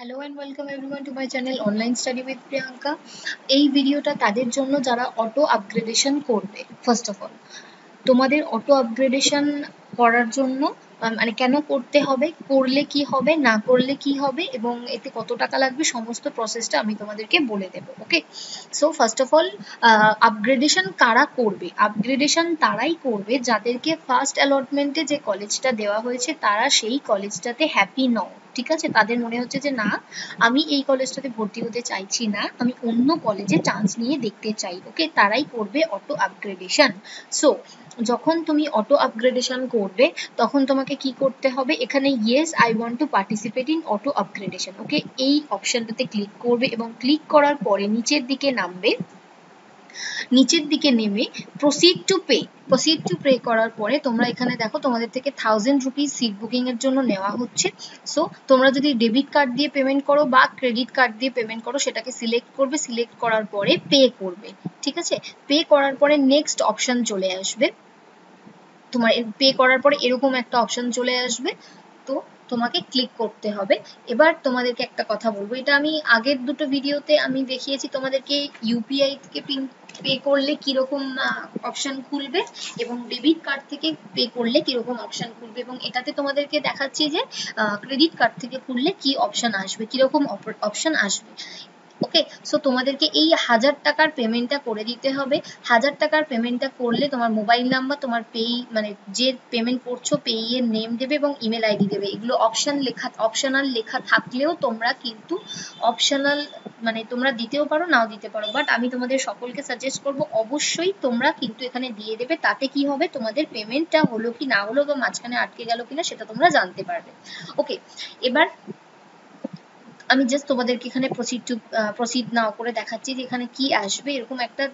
Hello and welcome everyone to my channel online study with Priyanka. এই ভিডিওটা তাদের জন্য যারা অটো আপগ্রেডেশন করবে। ফার্স্ট অফ অল তোমাদের অটো আপগ্রেডেশন করার জন্য মানে কেন করতে হবে, করলে কি হবে, না করলে কি হবে এবং এতে কত টাকা লাগবে, সমস্ত প্রসেসটা আমি তোমাদেরকে বলে দেবো। Okay, so first of all upgradation কারা করবে? আপগ্রেডেশন তারাই করবে যাদেরকে ফার্স্ট অ্যালটমেন্টে যে কলেজটা দেওয়া হয়েছে তারা সেই কলেজটাতে হ্যাপি নও। ঠিক আছে, তাদের মনে হচ্ছে যে না, আমি এই কলেজটাতে ভর্তি হতে চাইছি না, আমি অন্য কলেজে চান্স নিয়ে দেখতে চাই। ওকে, তারাই করবে অটো আপগ্রেডেশন। সো যখন তুমি অটো আপগ্রেডেশন করবে তখন তোমাকে কি করতে হবে, এখানে yes I want to participate in auto upgradation, okay, এই অপশনটাতে ক্লিক করবে এবং ক্লিক করার পরে নিচের দিকে নামবে। নিচের দিকে নেমে প্রসিড টু পে করার পরে তোমরা এখানে দেখো তোমাদের থেকে 1000 রুপিস সিট বুকিং এর জন্য নেওয়া হচ্ছে। সো তোমরা যদি ডেবিট কার্ড দিয়ে পেমেন্ট করো বা ক্রেডিট কার্ড দিয়ে পেমেন্ট করো সেটাকে সিলেক্ট করবে, সিলেক্ট করার পরে পে করবে। ঠিক আছে, পে করার পরে নেক্সট অপশন চলে আসবে। তোমার পে করার পরে এরকম একটা অপশন চলে আসবে, তো তোমাকে ক্লিক করতে হবে। এবার তোমাদেরকে একটা কথা বলবো, এটা আমি আগের দুটো ভিডিওতে আমি দেখিয়েছি তোমাদেরকে ইউপিআই থেকে পে করলে কিরকম অপশন খুলবে এবং ডেবিট কার্ড থেকে পে করলে কিরকম অপশন খুলবে, এবং এটাতে তোমাদেরকে দেখাচ্ছি যে ক্রেডিট কার্ড থেকে খুললে কি অপশন আসবে, কিরকম অপশন আসবে। ওকে, সো তোমাদেরকে এই 1000 টাকার পেমেন্টটা করে দিতে হবে। 1000 টাকার পেমেন্টটা করলে তোমার মোবাইল নাম্বার, তোমার পেই মানে যে পেমেন্ট করছো পেই এর নেম দেবে এবং ইমেল আইডি দেবে। এগুলো অপশনাল লেখা থাকলেও তোমরা কিন্তু অপশনাল মানে তোমরা দিতেও পারো নাও দিতে পারো, বাট আমি তোমাদের সকলকে সাজেস্ট করবো অবশ্যই তোমরা কিন্তু এখানে দিয়ে দেবে। তাতে কি হবে, তোমাদের পেমেন্টটা হলো কি না হলো বা মাঝখানে আটকে গেল কিনা সেটা তোমরা জানতে পারবে। ওকে, এবার আমি জাস্ট তোমাদেরকে এখানে প্রসিড নাও করে দেখাচ্ছি যে এখানে কি আসবে। এরকম একটা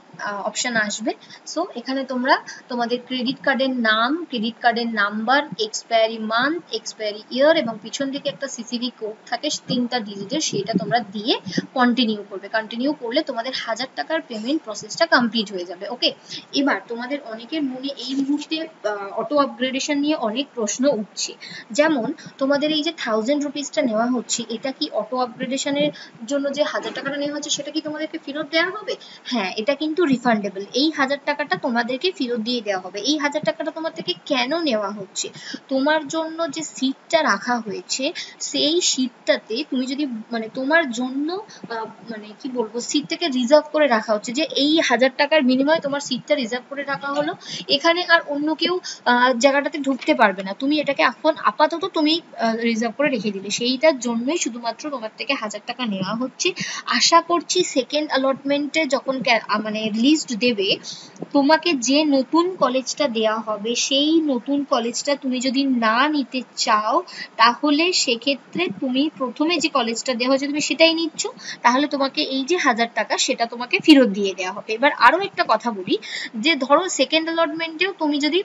অপশন আসবে। সো এখানে তোমরা তোমাদের ক্রেডিট কার্ডের নাম, ক্রেডিট কার্ডের নাম্বার, এক্সপায়ারি মান্থ, এক্সপায়ারি ইয়ার এবং পিছন দিকে একটা সিসিভি কোড থাকে 3টা ডিজিটের, সেটা তোমরা দিয়ে কন্টিনিউ করবে। কন্টিনিউ করলে তোমাদের 1000 টাকার পেমেন্ট প্রসেসটা কমপ্লিট হয়ে যাবে। ওকে, এবার তোমাদের অনেকের মনে এই মুহূর্তে অটো আপগ্রেডেশন নিয়ে অনেক প্রশ্ন উঠছে। যেমন তোমাদের এই যে 1000 রুপিসটা নেওয়া হচ্ছে, এটা কি অটো আপগ্রেডেশনের জন্য যে 1000 টাকাটা নেওয়া হচ্ছে সেটা কি তোমাদেরকে ফেরত দেওয়া হবে? হ্যাঁ, এটা কিন্তু রিফান্ডেবল। এই 1000 টাকাটা তোমাদেরকে ফেরত দিয়ে দেওয়া হবে। এই 1000 টাকাটা তোমার থেকে কেন নেওয়া হচ্ছে? তোমার জন্য যে সিটটা রাখা হয়েছে সেই সিটটাতে তুমি যদি মানে তোমার জন্য মানে কি বলবো, সিটটাকে রিজার্ভ করে রাখা হচ্ছে, যে এই 1000 টাকার বিনিময়ে তোমার সিটটা রিজার্ভ করে রাখা হলো। এখানে আর অন্য কেউ জায়গাটাতে ঢুকতে পারবে না, তুমি এটাকে এখন আপাতত তুমি রিজার্ভ করে রেখে দিলে, সেইটার জন্যই শুধুমাত্র তোমার থেকে 1000 টাকা নেওয়া হচ্ছে। আশা করছি সেকেন্ড অ্যালটমেন্টে যখন মানে লিস্ট দেবে, তোমাকে যে নতুন কলেজটা দেওয়া হবে সেই নতুন কলেজটা তুমি যদি না নিতে চাও তাহলে সেক্ষেত্রে তুমি প্রথমে যে কলেজটা দেওয়া হয়েছে তুমি সেটাই নিচ্ছ, তাহলে তোমাকে এই যে 1000 টাকা সেটা তোমাকে ফেরত দিয়ে দেওয়া হবে। এবার আরো একটা কথা বলি, যে ধরো সেকেন্ড অ্যালটমেন্টেও তুমি যদি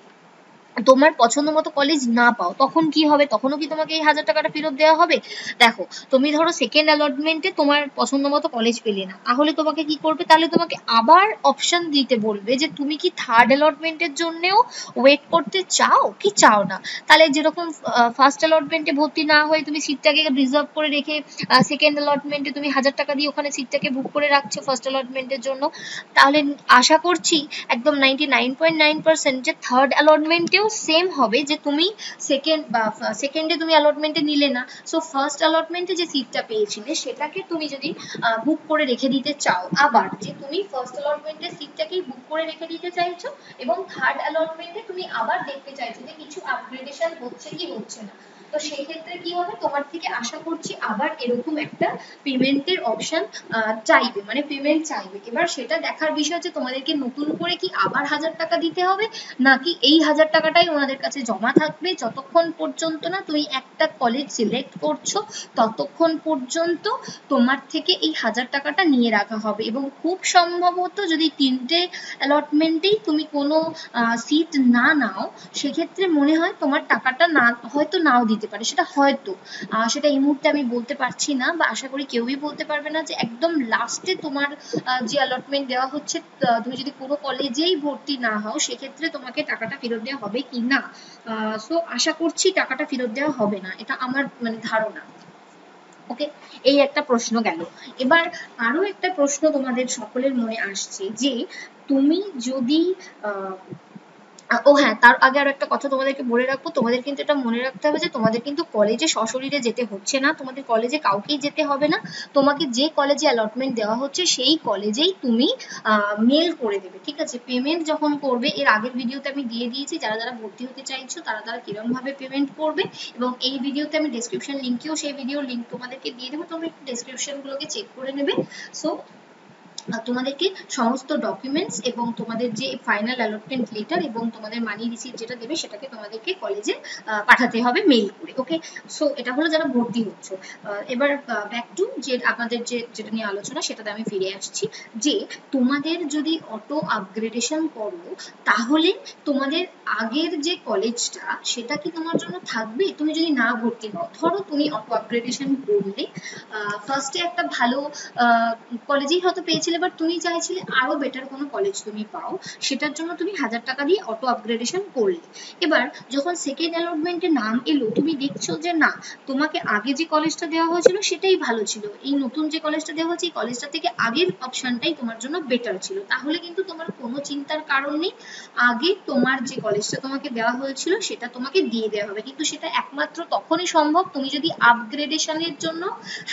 তোমার পছন্দ মতো কলেজ না পাও তখন কি হবে? তখনও কি তোমাকে এই 1000 টাকাটা ফেরত দেওয়া হবে? দেখো, তুমি ধরো সেকেন্ড অ্যালটমেন্টে তোমার পছন্দ মতো কলেজ পেলে না, তাহলে তোমাকে কি করবে, তাহলে তোমাকে আবার অপশন দিতে বলবে যে তুমি কি থার্ড অ্যালটমেন্টের জন্যও ওয়েট করতে চাও কি চাও না। তাহলে যেরকম ফার্স্ট অ্যালটমেন্টে ভর্তি না হয়ে তুমি সিটটাকে রিজার্ভ করে রেখে সেকেন্ড অ্যালটমেন্টে তুমি 1000 টাকা দিয়ে ওখানে সিটটাকে বুক করে রাখছো ফার্স্ট অ্যালটমেন্টের জন্য, তাহলে আশা করছি একদম 99.9% যে থার্ড অ্যালটমেন্টেও সেম হবে, যে তুমি সেকেন্ডে তুমি অ্যালটমেন্টে নিলে না, সো ফার্স্ট অ্যালটমেন্টে যে সিটটা পেয়েছিলে সেটাকে তুমি যদি বুক করে রেখে দিতে চাও, আবার যে তুমি ফার্স্ট অ্যালটমেন্টে সিটটাকেই বুক করে রেখে দিতে চাইছো এবং থার্ড অ্যালটমেন্টে তুমি আবার দেখতে চাইছো যে কিছু আপগ্রেডেশন হচ্ছে কি হচ্ছে না, তো সেই ক্ষেত্রে কি হবে, তোমার থেকে আশা করছি আবার এরকম একটা পেমেন্টের অপশন চাইবে, মানে পেমেন্ট চাইবে। এবার সেটা দেখার বিষয় হচ্ছে তোমাদেরকে নতুন করে কি আবার 1000 টাকা দিতে হবে, নাকি এই 1000 টাকাটাই ওনাদের কাছে জমা থাকবে যতক্ষণ পর্যন্ত না তুমি একটা কলেজ সিলেক্ট করছো, ততক্ষণ পর্যন্ত তোমার থেকে এই 1000 টাকাটা নিয়ে রাখা হবে। এবং খুব সম্ভবত যদি 3টে অ্যালটমেন্টেই তুমি কোনো সিট না নাও, সেক্ষেত্রে মনে হয় তোমার টাকাটা না হয়তো নাও দিতে পারে, সেটা হয়তো সেটা এই মুহূর্তে আমি বলতে পারছি না, বা আশা করি কেউই বলতে পারবে না যে একদম লাস্টে তোমার যে অ্যালটমেন্ট দেওয়া হচ্ছে তুমি যদি কোনো কলেজেই ভর্তি না হও সেক্ষেত্রে তোমাকে টাকাটা ফেরত দেওয়া হবে কি না। সো আশা করছি টাকাটা ফেরত দেওয়া হবে না, এটা আমার মানে ধারণা। ওকে, এই একটা প্রশ্ন গেল। এবার আরো একটা প্রশ্ন তোমাদের সকলের মনে আসছে যে তুমি যদি ও হ্যাঁ, তার আগে আরো একটা কথা তোমাদেরকে বলে রাখবো, তোমাদের কিন্তু এটা মনে রাখতে হবে যে তোমাদের কিন্তু কলেজে সশরীরে যেতে হচ্ছে না, তোমাদের কলেজে কাউকেই যেতে হবে না, তোমাকে যে কলেজে অ্যালটমেন্ট দেওয়া হচ্ছে সেই কলেজেই তুমি মেল করে দেবে, ঠিক আছে? পেমেন্ট যখন করবে, এর আগের ভিডিওতে আমি দিয়ে দিয়েছি যারা যারা ভর্তি হতে চাইছো তারা তারা কিরকম ভাবে পেমেন্ট করবে, এবং এই ভিডিওতে আমি ডেসক্রিপশন লিঙ্কেও সেই ভিডিওর লিঙ্ক তোমাদেরকে দিয়ে দেবো, তোমরা একটু ডেসক্রিপশন গুলোকে চেক করে নেবে। সো তোমাদেরকে সমস্ত ডকুমেন্টস এবং তোমাদের যে ফাইনাল অ্যালটমেন্ট লেটার এবং তোমাদের মানি রিসিপ্ট যেটা দেবে সেটাকে তোমাদেরকে কলেজে পাঠাতে হবে মেইল করে। ওকে, সো এটা হলো যারা ভর্তি হচ্ছ। এবার ব্যাক টু যে আপনাদের যেটা নিয়ে আলোচনা, সেটাতে আমি ফিরে আসছি যে তোমাদের যদি অটো আপগ্রেডেশন করো তাহলে তোমাদের আগের যে কলেজটা সেটা কি তোমার জন্য থাকবে? তুমি যদি না ভর্তি হও, ধরো তুমি অটো আপগ্রেডেশন করলে, ফার্স্টে একটা ভালো কলেজেই হয়তো পেয়েছিলে, বাট তুমি চাইছিলে আরো বেটার কোনো কলেজ তুমি পাও, সেটার জন্য তুমি 1000 টাকা দিয়ে অটো আপগ্রেডেশন করলে। এবার যখন সেকেন্ড অ্যালটমেন্টে নাম এলো, তুমি দেখছো যে না, তোমাকে আগে যে কলেজটা দেওয়া হয়েছিল সেটাই ভালো ছিল, এই নতুন যে কলেজটা দেওয়া হয়েছে এই কলেজটা থেকে আগের অপশনটাই তোমার জন্য বেটার ছিল, তাহলে কিন্তু তোমার কোনো চিন্তার কারণ নেই, আগে তোমার যে কলেজটা তোমাকে দেওয়া হয়েছিল সেটা তোমাকে দিয়ে দেওয়া হবে, কিন্তু সেটা একমাত্র তখনই সম্ভব তুমি যদি আপগ্রেডেশনের জন্য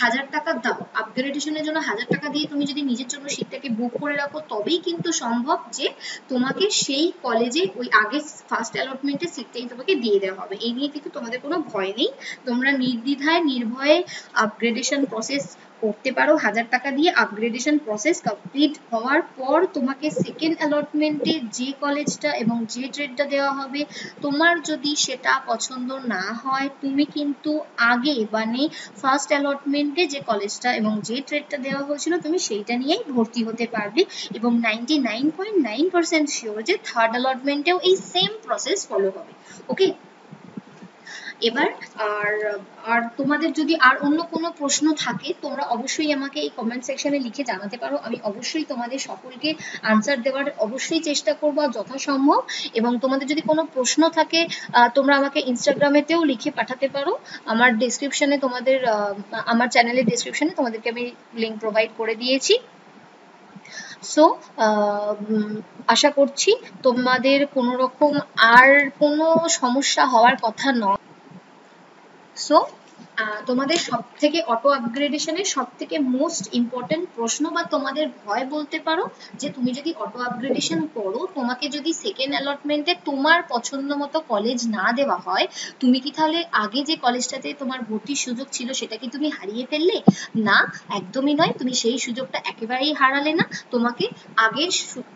1000 টাকা দাও। আপগ্রেডেশনের জন্য 1000 টাকা দিয়ে তুমি যদি নিজের জন্য সিটটাকে বুক করে রাখো, তবেই কিন্তু সম্ভব যে তোমাকে সেই কলেজে ওই আগে ফার্স্ট অ্যালটমেন্টে সিটটাই তোমাকে দিয়ে দেওয়া হবে। এই নিয়ে কিন্তু তোমাদের কোনো ভয় নেই, তোমরা নির্দ্বিধায় নির্ভয়ে আপগ্রেডেশন প্রসেস করতে পারো 1000 টাকা দিয়ে। আপগ্রেডেশন প্রসেস কমপ্লিট হওয়ার পর তোমাকে সেকেন্ড অ্যালটমেন্টে যে কলেজটা এবং যে ট্রেডটা দেওয়া হবে, তোমার যদি সেটা পছন্দ না হয়, তুমি কিন্তু আগে মানে ফার্স্ট অ্যালটমেন্টে যে কলেজটা এবং যে ট্রেডটা দেওয়া হয়েছিল তুমি সেইটা নিয়েই ভর্তি হতে পারবে, এবং 99.9% শিওর যে থার্ড অ্যালটমেন্টেও এই সেম প্রসেস ফলো হবে। ওকে, এবার আর আর তোমাদের যদি আর অন্য কোনো প্রশ্ন থাকে তোমরা অবশ্যই আমাকে এই কমেন্ট সেকশনে লিখে জানাতে পারো, আমি অবশ্যই তোমাদের সকলকে আনসার দেওয়ার অবশ্যই চেষ্টা করবো যথাসম্ভব, এবং তোমাদের যদি কোনো প্রশ্ন থাকে তোমরা আমাকে ইনস্টাগ্রামেতেও লিখে পাঠাতে পারো, আমার ডেসক্রিপশনে তোমাদের আমার চ্যানেলের ডেসক্রিপশনে তোমাদেরকে আমি লিঙ্ক প্রোভাইড করে দিয়েছি। সো আশা করছি তোমাদের কোনো রকম আর কোনো সমস্যা হওয়ার কথা নয়। সো তোমাদের সব থেকে অটো আপগ্রেডেশনের সব থেকে মোস্ট ইম্পর্টেন্ট প্রশ্ন বা তোমাদের ভয় বলতে পারো যে তুমি যদি অটো আপগ্রেডেশন করো, তোমাকে যদি সেকেন্ড অ্যালটমেন্টে তোমার পছন্দ মতো কলেজ না দেওয়া হয়, তুমি কি তাহলে আগে যে কলেজটাতে তোমার ভর্তির সুযোগ ছিল সেটা কি তুমি হারিয়ে ফেললে? না, একদমই নয়, তুমি সেই সুযোগটা একেবারেই হারালে না, তোমাকে আগের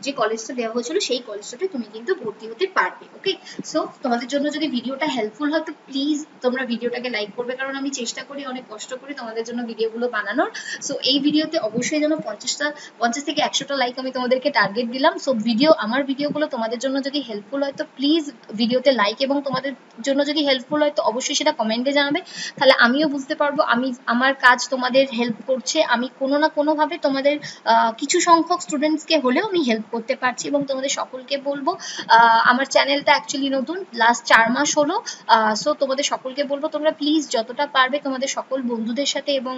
যে কলেজটা দেওয়া হয়েছিল সেই কলেজটাতে তুমি কিন্তু ভর্তি হতে পারবে। ওকে, সো তোমাদের জন্য যদি ভিডিওটা হেল্পফুল হয় তো প্লিজ তোমরা ভিডিওটাকে লাইক করবে, কারণ আমি চেষ্টা করি অনেক কষ্ট করি তোমাদের জন্য ভিডিওগুলো বানানোর। সো এই ভিডিওতে অবশ্যই যেন 50 থেকে 100টা লাইক আমি তোমাদেরকে টার্গেট দিলাম। সো আমার ভিডিওগুলো তোমাদের জন্য যদি হেল্পফুল হয় তো প্লিজ ভিডিওতে লাইক, এবং তোমাদের জন্য যদি হেল্পফুল হয় তো অবশ্যই সেটা কমেন্টে জানাবে, তাহলে আমিও বুঝতে পারবো আমার কাজ তোমাদের হেল্প করছে, আমি কোনো না কোনোভাবে তোমাদের কিছু সংখ্যক স্টুডেন্টসকে হলেও আমি হেল্প করতে পারছি। এবং তোমাদের সকলকে বলবো, আমার চ্যানেলটা অ্যাকচুয়ালি নতুন, লাস্ট 4 মাস হলো, সো তোমাদের সকলকে বলবো তোমরা প্লিজ যতটা পারবে তোমাদের সকল বন্ধুদের সাথে এবং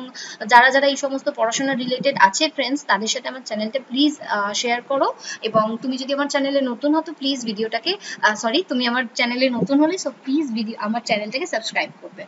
যারা যারা এই সমস্ত পড়াশোনা রিলেটেড আছে ফ্রেন্ডস, তাদের সাথে আমার চ্যানেলটা প্লিজ শেয়ার করো। এবং তুমি যদি আমার চ্যানেলে নতুন হতো প্লিজ ভিডিওটাকে তুমি আমার চ্যানেলে নতুন হলে সো প্লিজ আমার চ্যানেলটাকে সাবস্ক্রাইব করবে।